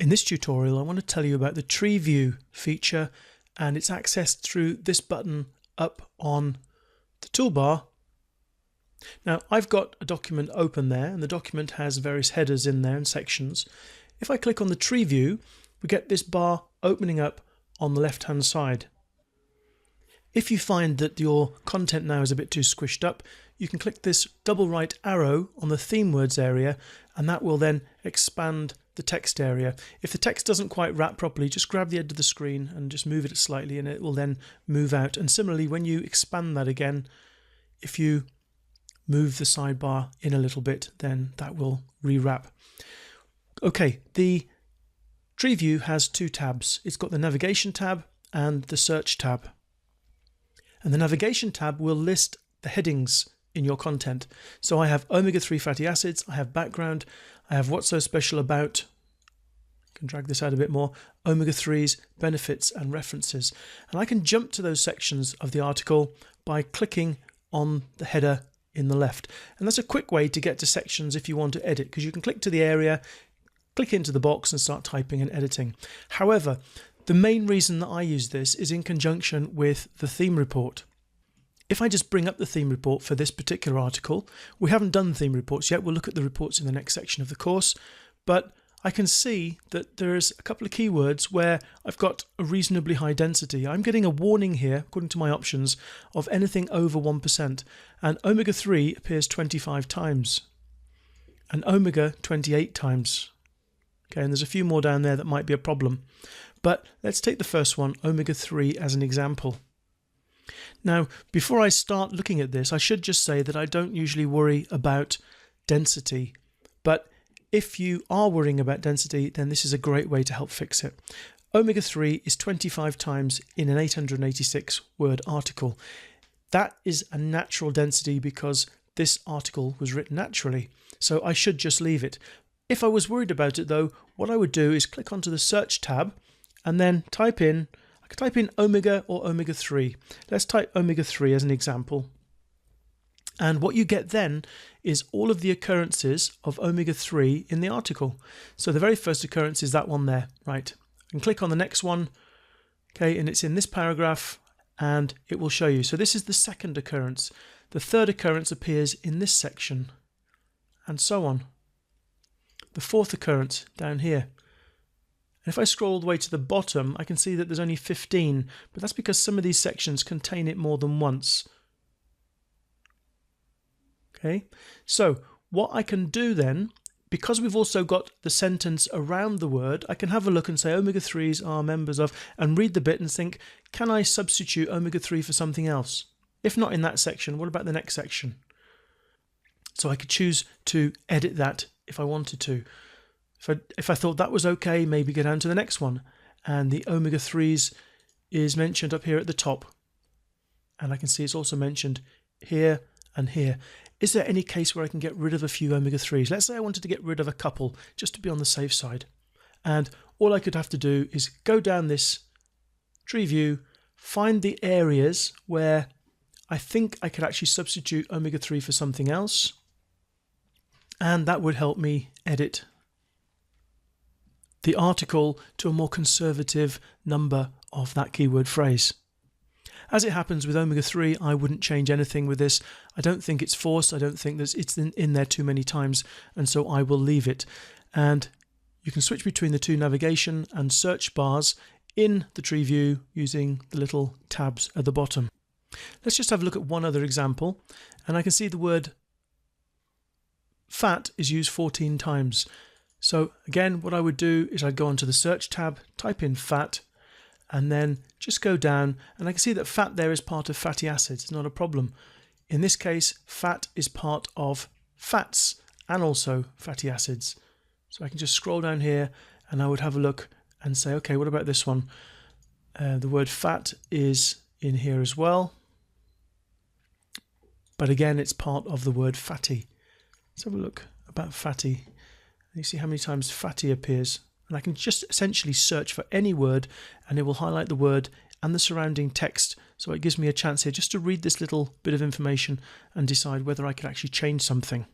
In this tutorial, I want to tell you about the Treeview feature, and it's accessed through this button up on the toolbar. Now, I've got a document open there, and the document has various headers in there and sections. If I click on the Treeview, we get this bar opening up on the left-hand side. If you find that your content now is a bit too squished up, you can click this double right arrow on the theme words area, and that will then expand the text area. If the text doesn't quite wrap properly, just grab the edge of the screen and just move it slightly, and it will then move out. And similarly, when you expand that again, if you move the sidebar in a little bit, then that will rewrap. Okay, the Treeview has two tabs. It's got the navigation tab and the search tab. And the navigation tab will list the headings in your content. So I have omega-3 fatty acids, I have background, I have what's so special about, I can drag this out a bit more, omega-3s, benefits and references. And I can jump to those sections of the article by clicking on the header in the left. And that's a quick way to get to sections if you want to edit, because you can click to the area, click into the box and start typing and editing. However, the main reason that I use this is in conjunction with the theme report. If I just bring up the theme report for this particular article, we haven't done theme reports yet, we'll look at the reports in the next section of the course, but I can see that there's a couple of keywords where I've got a reasonably high density. I'm getting a warning here, according to my options, of anything over 1%, and omega-3 appears 25 times, and omega 28 times. Okay, and there's a few more down there that might be a problem. But let's take the first one, omega-3, as an example. Now, before I start looking at this, I should just say that I don't usually worry about density. But if you are worrying about density, then this is a great way to help fix it. Omega-3 is 25 times in an 886 word article. That is a natural density because this article was written naturally. So I should just leave it. If I was worried about it though, what I would do is click onto the search tab and then I could type in omega or omega-3. Let's type omega-3 as an example. And what you get then is all of the occurrences of omega-3 in the article. So the very first occurrence is that one there, right? And click on the next one, okay, and it's in this paragraph and it will show you. So this is the second occurrence. The third occurrence appears in this section and so on. The fourth occurrence down here. And if I scroll all the way to the bottom, I can see that there's only 15, but that's because some of these sections contain it more than once. Okay, so what I can do then, because we've also got the sentence around the word, I can have a look and say omega-3s are members of, and read the bit and think, can I substitute omega-3 for something else? If not in that section, what about the next section? So I could choose to edit that if I wanted to. If I thought that was okay, maybe go down to the next one. And the omega-3s is mentioned up here at the top. And I can see it's also mentioned here and here. Is there any case where I can get rid of a few omega-3s? Let's say I wanted to get rid of a couple, just to be on the safe side. And all I could have to do is go down this Treeview, find the areas where I think I could actually substitute omega-3 for something else. And that would help me edit the article to a more conservative number of that keyword phrase. As it happens with omega-3, I wouldn't change anything with this. I don't think it's forced. I don't think that it's in there too many times, and so I will leave it. And you can switch between the two navigation and search bars in the Treeview using the little tabs at the bottom. Let's just have a look at one other example, and I can see the word fat is used 14 times. So again, what I would do is I'd go onto the search tab, type in fat, and then just go down, and I can see that fat there is part of fatty acids. It's not a problem. In this case, fat is part of fats and also fatty acids. So I can just scroll down here and I would have a look and say, okay, what about this one? The word fat is in here as well. But again, it's part of the word fatty. Let's have a look about fatty. You see how many times fatty appears, and I can just essentially search for any word and it will highlight the word and the surrounding text, so it gives me a chance here just to read this little bit of information and decide whether I could actually change something.